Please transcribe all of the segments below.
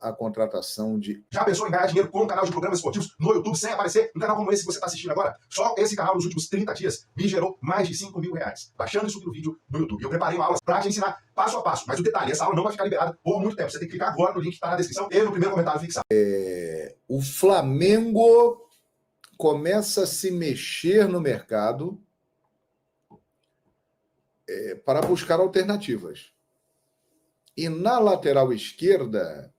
a contratação de... Já pensou em ganhar dinheiro com um canal de programas esportivos no YouTube sem aparecer? Um canal como esse que você está assistindo agora? Só esse canal nos últimos 30 dias me gerou mais de R$5.000, baixando e subindo o vídeo no YouTube. Eu preparei uma aula para te ensinar passo a passo, mas o detalhe, essa aula não vai ficar liberada por muito tempo. Você tem que clicar agora no link que está na descrição e no primeiro comentário fixado. O Flamengo começa a se mexer no mercado para buscar alternativas. E na lateral esquerda,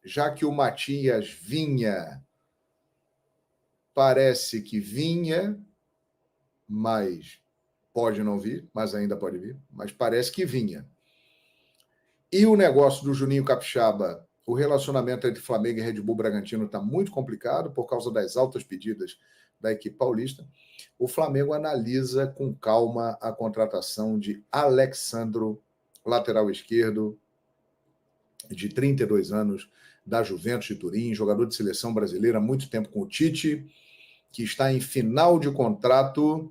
já que o Matias vinha, parece que vinha, mas pode não vir, mas ainda pode vir, mas parece que vinha. E o negócio do Juninho Capixaba, o relacionamento entre Flamengo e Red Bull Bragantino está muito complicado por causa das altas pedidas da equipe paulista. O Flamengo analisa com calma a contratação de Alexandro, lateral esquerdo, de 32 anos, da Juventus de Turim, jogador de seleção brasileira há muito tempo com o Tite, que está em final de contrato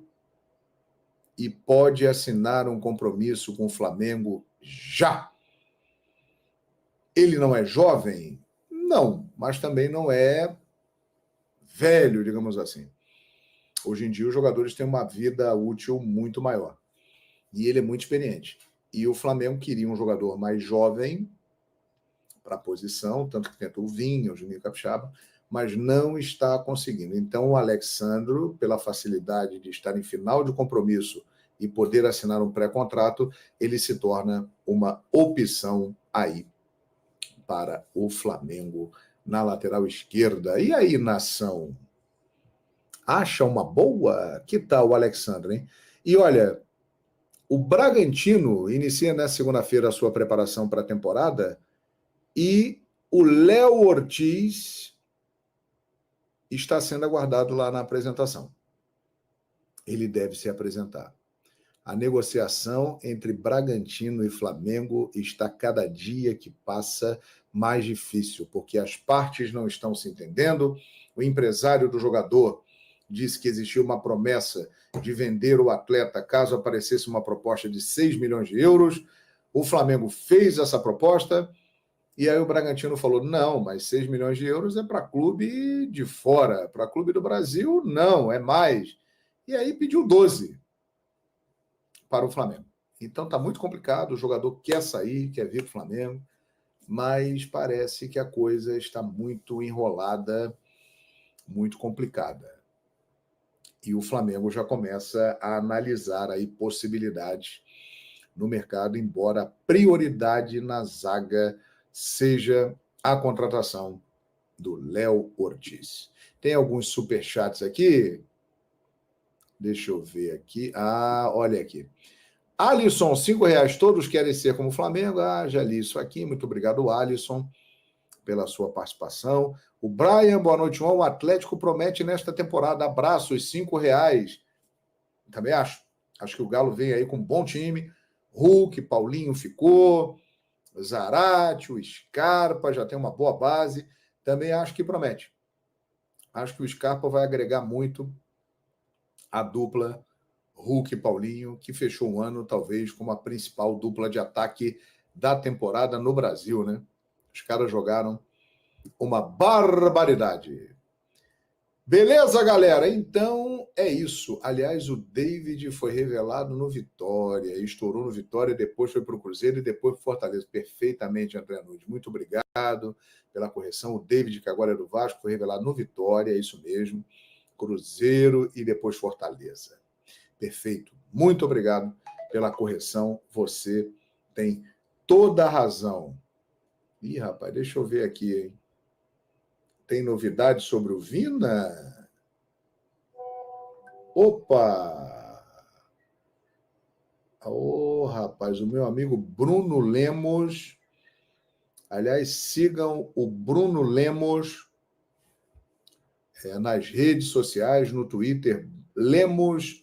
e pode assinar um compromisso com o Flamengo já. Ele não é jovem? Não, mas também não é velho, digamos assim. Hoje em dia, os jogadores têm uma vida útil muito maior. E ele é muito experiente. E o Flamengo queria um jogador mais jovem para a posição, tanto que tentou o Vinha, o Juninho Capixaba, mas não está conseguindo. Então, o Alexandro, pela facilidade de estar em final de compromisso e poder assinar um pré-contrato, ele se torna uma opção aí para o Flamengo na lateral esquerda. E aí, nação? Acha uma boa? Que tal o Alexandre, hein? E olha, o Bragantino inicia na segunda-feira a sua preparação para a temporada e o Léo Ortiz está sendo aguardado lá na apresentação. Ele deve se apresentar. A negociação entre Bragantino e Flamengo está cada dia que passa mais difícil, porque as partes não estão se entendendo. O empresário do jogador disse que existia uma promessa de vender o atleta caso aparecesse uma proposta de 6 milhões de euros. O Flamengo fez essa proposta e aí o Bragantino falou, não, mas 6 milhões de euros é para clube de fora, para clube do Brasil, não, é mais. E aí pediu 12 para o Flamengo. Então está muito complicado, o jogador quer sair, quer vir para o Flamengo, mas parece que a coisa está muito enrolada, muito complicada. E o Flamengo já começa a analisar aí possibilidades no mercado, embora a prioridade na zaga seja a contratação do Léo Ortiz. Tem alguns superchats aqui. Deixa eu ver aqui. Olha aqui. Alisson, R$5, todos querem ser como o Flamengo. Já li isso aqui. Muito obrigado, Alisson, pela sua participação. O Brian, boa noite, João. O Atlético promete nesta temporada. Abraços, R$5. Também acho. Acho que o Galo vem aí com um bom time. Hulk, Paulinho ficou. Zarate, o Scarpa, já tem uma boa base. Também acho que promete. Acho que o Scarpa vai agregar muito a dupla Hulk e Paulinho, que fechou um ano, talvez, como a principal dupla de ataque da temporada no Brasil, né? Os caras jogaram uma barbaridade. Beleza, galera? Então é isso. Aliás, o David foi revelado no Vitória, estourou no Vitória, depois foi para o Cruzeiro e depois para o Fortaleza. Perfeitamente, André Nunes. Muito obrigado pela correção. O David, que agora é do Vasco, foi revelado no Vitória, é isso mesmo. Cruzeiro e depois Fortaleza. Perfeito. Muito obrigado pela correção. Você tem toda a razão. Ih, rapaz, deixa eu ver aqui, hein? Tem novidade sobre o Vina? Opa! Rapaz, o meu amigo Bruno Lemos. Aliás, sigam o Bruno Lemos nas redes sociais, no Twitter, Lemos_Santos.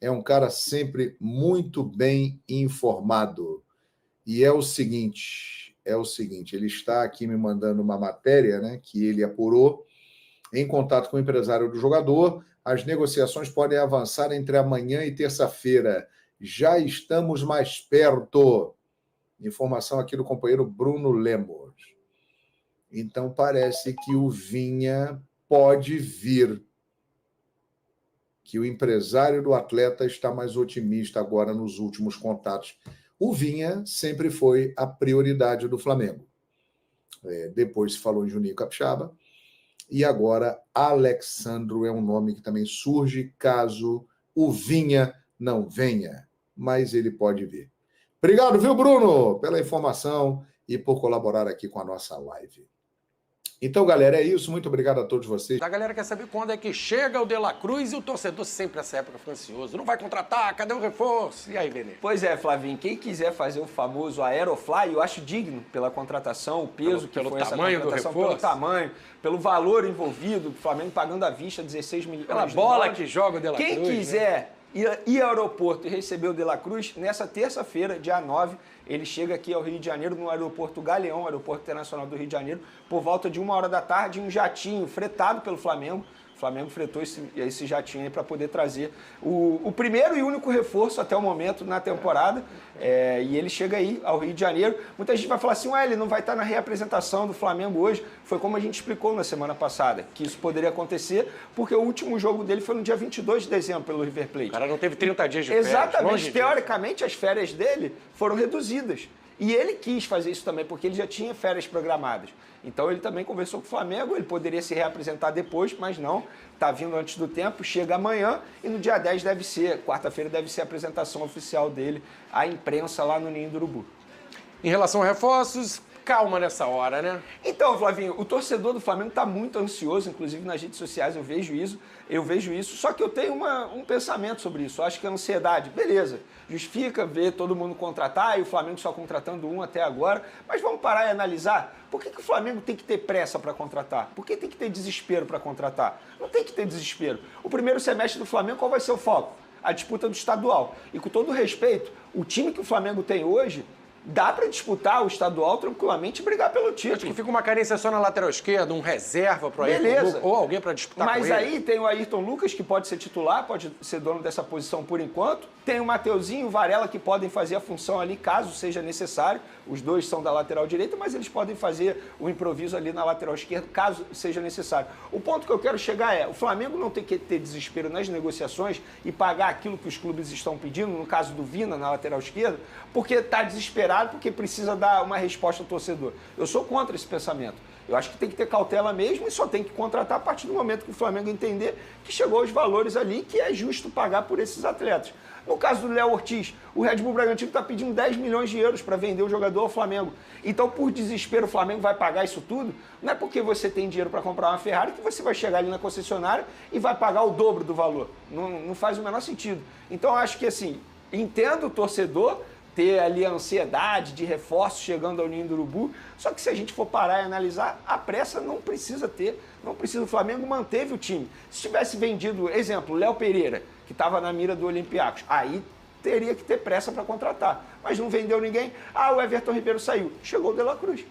É um cara sempre muito bem informado. E é o seguinte, ele está aqui me mandando uma matéria, né, que ele apurou, em contato com o empresário do jogador. As negociações podem avançar entre amanhã e terça-feira. Já estamos mais perto. Informação aqui do companheiro Bruno Lemos. Então, parece que o Vinha pode vir, que o empresário do atleta está mais otimista agora nos últimos contatos. O Vinha sempre foi a prioridade do Flamengo. Depois se falou em Juninho Capixaba, e agora Alexandro é um nome que também surge caso o Vinha não venha, mas ele pode vir. Obrigado, viu, Bruno, pela informação e por colaborar aqui com a nossa live. Então, galera, é isso. Muito obrigado a todos vocês. A galera quer saber quando é que chega o De La Cruz e o torcedor sempre nessa época fica ansioso. Não vai contratar? Cadê o reforço? E aí, Benê? Pois é, Flavinho. Quem quiser fazer o famoso Aerofly, eu acho digno pela contratação, o peso que foi essa contratação, pelo tamanho, pelo valor envolvido, o Flamengo pagando à vista 16 milhões pela de bola dólares. Que joga o De La Cruz. Quem quiser ir ao aeroporto e receber o De La Cruz, nessa terça-feira, dia 9, ele chega aqui ao Rio de Janeiro, no aeroporto Galeão, aeroporto internacional do Rio de Janeiro, por volta de 1h da tarde, em um jatinho fretado pelo Flamengo. O Flamengo fretou esse jatinho aí para poder trazer o primeiro e único reforço até o momento na temporada. E ele chega aí ao Rio de Janeiro. Muita gente vai falar assim, ele não vai estar na reapresentação do Flamengo hoje. Foi como a gente explicou na semana passada, que isso poderia acontecer, porque o último jogo dele foi no dia 22 de dezembro pelo River Plate. O cara não teve 30 dias de férias. Exatamente. Teoricamente, as férias dele foram reduzidas. E ele quis fazer isso também, porque ele já tinha férias programadas. Então ele também conversou com o Flamengo, ele poderia se reapresentar depois, mas não, está vindo antes do tempo, chega amanhã e no dia 10 quarta-feira deve ser a apresentação oficial dele à imprensa lá no Ninho do Urubu. Em relação a reforços, calma nessa hora, né? Então, Flavinho, o torcedor do Flamengo está muito ansioso, inclusive nas redes sociais eu vejo isso, só que eu tenho um pensamento sobre isso. Eu acho que a ansiedade, beleza, justifica ver todo mundo contratar e o Flamengo só contratando um até agora, mas vamos parar e analisar. Por que o Flamengo tem que ter pressa para contratar? Por que tem que ter desespero para contratar? Não tem que ter desespero. O primeiro semestre do Flamengo, qual vai ser o foco? A disputa do estadual. E com todo respeito, o time que o Flamengo tem hoje, dá para disputar o estadual tranquilamente e brigar pelo título. Acho que fica uma carência só na lateral esquerda, um reserva para o Ayrton Lucas, ou alguém para disputar com ele. Mas aí tem o Ayrton Lucas, que pode ser titular, pode ser dono dessa posição por enquanto. Tem o Mateuzinho e o Varela, que podem fazer a função ali, caso seja necessário. Os dois são da lateral direita, mas eles podem fazer o improviso ali na lateral esquerda, caso seja necessário. O ponto que eu quero chegar é, o Flamengo não tem que ter desespero nas negociações e pagar aquilo que os clubes estão pedindo, no caso do Vina, na lateral esquerda, porque está desesperado, porque precisa dar uma resposta ao torcedor. Eu sou contra esse pensamento. Eu acho que tem que ter cautela mesmo e só tem que contratar a partir do momento que o Flamengo entender que chegou aos valores ali, que é justo pagar por esses atletas. No caso do Léo Ortiz, o Red Bull Bragantino está pedindo 10 milhões de euros para vender o jogador ao Flamengo. Então, por desespero, o Flamengo vai pagar isso tudo? Não é porque você tem dinheiro para comprar uma Ferrari que você vai chegar ali na concessionária e vai pagar o dobro do valor. Não faz o menor sentido. Então, eu acho que, assim, entendo o torcedor ter ali a ansiedade de reforço chegando ao Ninho do Urubu, só que se a gente for parar e analisar, a pressa não precisa ter, não precisa. O Flamengo manteve o time. Se tivesse vendido, exemplo, Léo Pereira, que estava na mira do Olympiacos, aí teria que ter pressa para contratar, mas não vendeu ninguém. O Everton Ribeiro saiu, chegou o De La Cruz.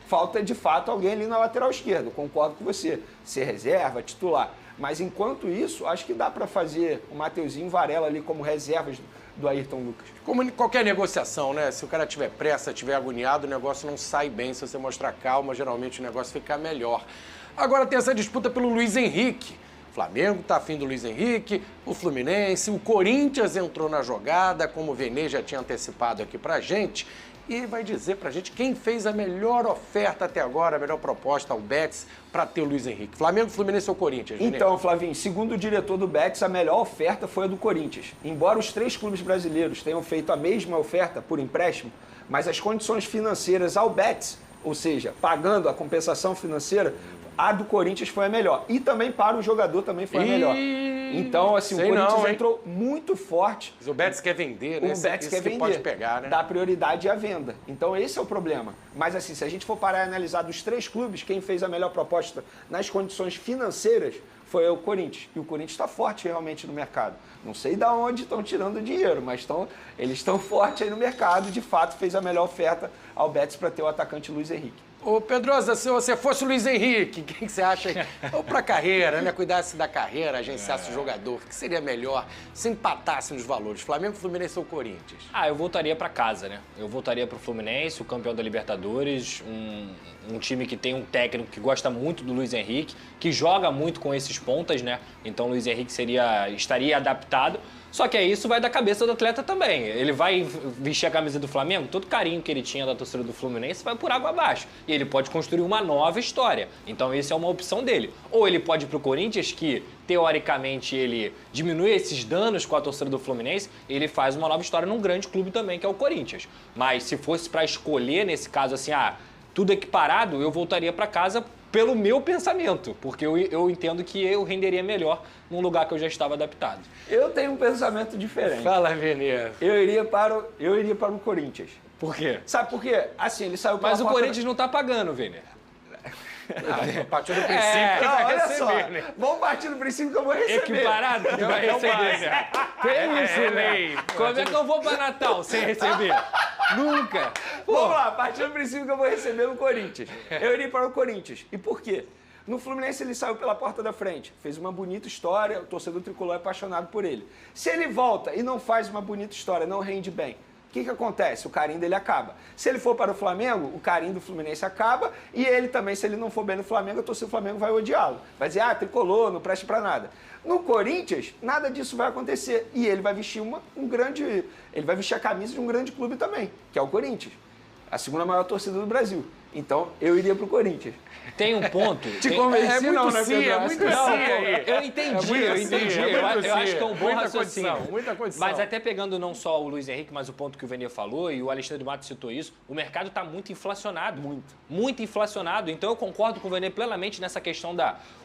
Falta, de fato, alguém ali na lateral esquerda, concordo com você, ser reserva, titular. Mas, enquanto isso, acho que dá para fazer o Mateuzinho e o Varela ali como reservas do Ayrton Lucas. Como em qualquer negociação, né? Se o cara tiver pressa, tiver agoniado, o negócio não sai bem. Se você mostrar calma, geralmente o negócio fica melhor. Agora tem essa disputa pelo Luiz Henrique. O Flamengo tá afim do Luiz Henrique, o Fluminense, o Corinthians entrou na jogada, como o Venê já tinha antecipado aqui pra gente, e vai dizer pra gente quem fez a melhor oferta até agora, a melhor proposta ao Betis para ter o Luiz Henrique. Flamengo, Fluminense ou Corinthians? Venê? Então, Flavinho, segundo o diretor do Betis, a melhor oferta foi a do Corinthians. Embora os 3 clubes brasileiros tenham feito a mesma oferta por empréstimo, mas as condições financeiras ao Betis, ou seja, pagando a compensação financeira, a do Corinthians foi a melhor. E também para o jogador também foi a melhor. Então, assim, o Corinthians entrou muito forte. Mas o Betis quer vender, né? O Betis quer vender. Pode pegar, né? Dá prioridade à venda. Então, esse é o problema. Mas, assim, se a gente for parar e analisar dos 3 clubes, quem fez a melhor proposta nas condições financeiras foi o Corinthians. E o Corinthians está forte realmente no mercado. Não sei de onde estão tirando dinheiro, mas eles estão fortes aí no mercado. De fato, fez a melhor oferta ao Betis para ter o atacante Luiz Henrique. Ô, Pedrosa, se você fosse o Luiz Henrique, quem que você acha? Ou pra carreira, né? Cuidasse da carreira, agenciasse o jogador, o que seria melhor se empatasse nos valores? Flamengo, Fluminense ou Corinthians? Eu voltaria pra casa, né? Eu voltaria pro Fluminense, o campeão da Libertadores, um time que tem um técnico que gosta muito do Luiz Henrique, que joga muito com esses pontas, né? Então o Luiz Henrique estaria adaptado. Só que isso vai da cabeça do atleta também. Ele vai vestir a camisa do Flamengo, todo carinho que ele tinha da torcida do Fluminense vai por água abaixo. E ele pode construir uma nova história. Então essa é uma opção dele. Ou ele pode ir pro Corinthians, que teoricamente ele diminui esses danos com a torcida do Fluminense, e ele faz uma nova história num grande clube também, que é o Corinthians. Mas se fosse para escolher, nesse caso assim, tudo equiparado, eu voltaria para casa pelo meu pensamento, porque eu entendo que eu renderia melhor num lugar que eu já estava adaptado. Eu tenho um pensamento diferente. Fala, Veneza. Eu iria para o Corinthians. Por quê? Sabe por quê? Assim, ele saiu pela Mas o porta Corinthians não tá pagando, Vêner. Partiu do princípio que vai olha receber, só, né? vamos partir do princípio que eu vou receber. Equiparado que tu vai receber, né? Tem isso, né? Como é que eu vou para Natal sem receber? Nunca. Vamos lá, partindo do princípio que eu vou receber no Corinthians. Eu iria para o Corinthians. E por quê? No Fluminense ele saiu pela porta da frente, fez uma bonita história, o torcedor tricolor é apaixonado por ele. Se ele volta e não faz uma bonita história, não rende bem, o que acontece? O carinho dele acaba. Se ele for para o Flamengo, o carinho do Fluminense acaba e ele também, se ele não for bem no Flamengo, a torcida do Flamengo vai odiá-lo. Vai dizer, tricolor, não presta para nada. No Corinthians, nada disso vai acontecer e ele vai vestir ele vai vestir a camisa de um grande clube também, que é o Corinthians, a segunda maior torcida do Brasil. Então, eu iria pro Corinthians. Tem um ponto... É muito sim, é muito sim aí. Eu entendi. Eu acho que é um bom raciocínio. Muita condição. Mas até pegando não só o Luiz Henrique, mas o ponto que o Venier falou, e o Alexandre Matos citou isso, o mercado está muito inflacionado. Muito inflacionado. Então eu concordo com o Venier plenamente nessa questão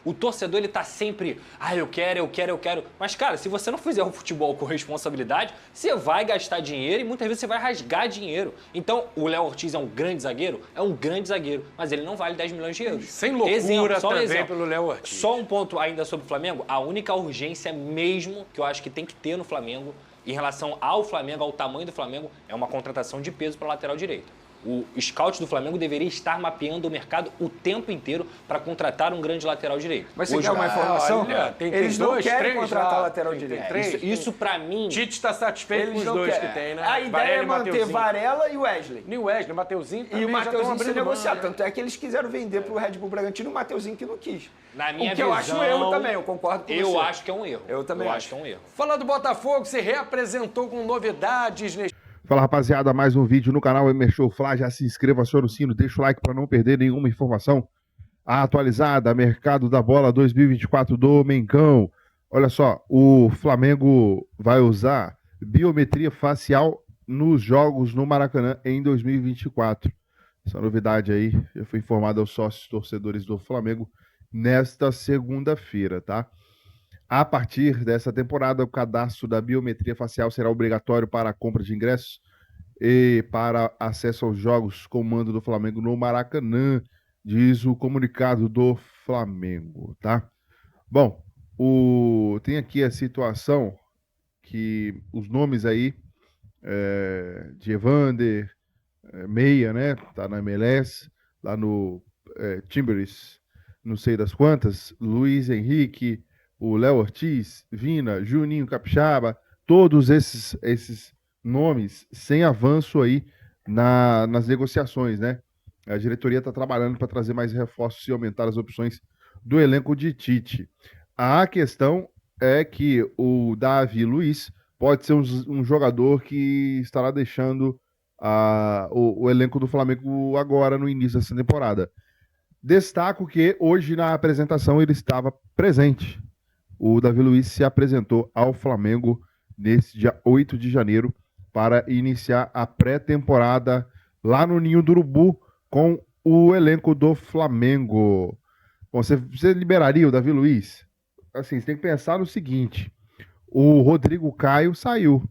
o torcedor, ele tá sempre, eu quero. Mas, cara, se você não fizer o futebol com responsabilidade, você vai gastar dinheiro e muitas vezes você vai rasgar dinheiro. Então, o Léo Ortiz é um grande zagueiro? É um grande zagueiro, mas ele não vale 10 milhões de euros. Sem loucura também pelo Léo Ortiz. Só um ponto ainda sobre o Flamengo. A única urgência mesmo que eu acho que tem que ter no Flamengo, em relação ao Flamengo, ao tamanho do Flamengo, é uma contratação de peso para a lateral direita. O scout do Flamengo deveria estar mapeando o mercado o tempo inteiro para contratar um grande lateral direito. Mas você quer uma informação? Eles não querem contratar lateral direito. Isso para mim... Tite está satisfeito com os dois que tem, né? A ideia é manter Varela e Wesley. E o Wesley, Mateuzinho também. E o Mateuzinho se negociar. Né? Tanto é que eles quiseram vender para o Red Bull Bragantino o Mateuzinho que não quis. Na minha visão, eu acho um erro também, eu concordo com você. Eu acho que é um erro. Eu também acho que é um erro. Falando do Botafogo, se reapresentou com novidades neste... Fala, rapaziada, mais um vídeo no canal Emer Show Fla. Já se inscreva, aciona o sino, deixa o like para não perder nenhuma informação atualizada. Mercado da Bola 2024 do Mengão. Olha só, o Flamengo vai usar biometria facial nos jogos no Maracanã em 2024. Essa novidade aí, eu fui informado aos sócios torcedores do Flamengo nesta segunda-feira, tá? A partir dessa temporada, o cadastro da biometria facial será obrigatório para a compra de ingressos e para acesso aos jogos com mando do Flamengo no Maracanã, diz o comunicado do Flamengo, tá? Bom, tem aqui a situação que os nomes aí de Evander, meia, né? Tá na MLS, lá no Timbers, não sei das quantas, Luiz Henrique, o Léo Ortiz, Vina, Juninho Capixaba, todos esses nomes sem avanço aí nas negociações, né? A diretoria está trabalhando para trazer mais reforços e aumentar as opções do elenco de Tite. A questão é que o Davi Luiz pode ser um jogador que estará deixando o elenco do Flamengo agora no início dessa temporada. Destaco que hoje na apresentação ele estava presente. O Davi Luiz se apresentou ao Flamengo nesse dia 8 de janeiro para iniciar a pré-temporada lá no Ninho do Urubu com o elenco do Flamengo. Bom, você liberaria o Davi Luiz? Assim, você tem que pensar no seguinte, o Rodrigo Caio saiu.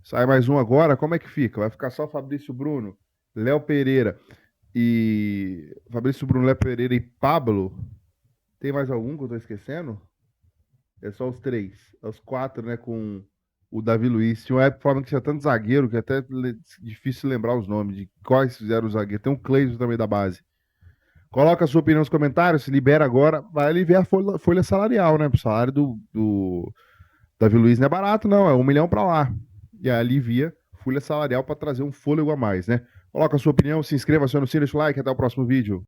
Sai mais um agora, como é que fica? Vai ficar só Fabrício Bruno, Léo Pereira e... Fabrício Bruno, Léo Pereira e Pablo? Tem mais algum que eu estou esquecendo? É só os 3. Os 4, né, com o Davi Luiz. Tinha uma época falando que tinha tanto zagueiro que é até difícil lembrar os nomes de quais fizeram o zagueiro. Tem um Cleison também da base. Coloca a sua opinião nos comentários, se libera agora. Vai aliviar a folha salarial, né? O salário do Davi Luiz não é barato, não. É 1 milhão pra lá. E aí alivia folha salarial para trazer um fôlego a mais, né? Coloca a sua opinião, se inscreva, acione o sininho, deixa o like. Até o próximo vídeo.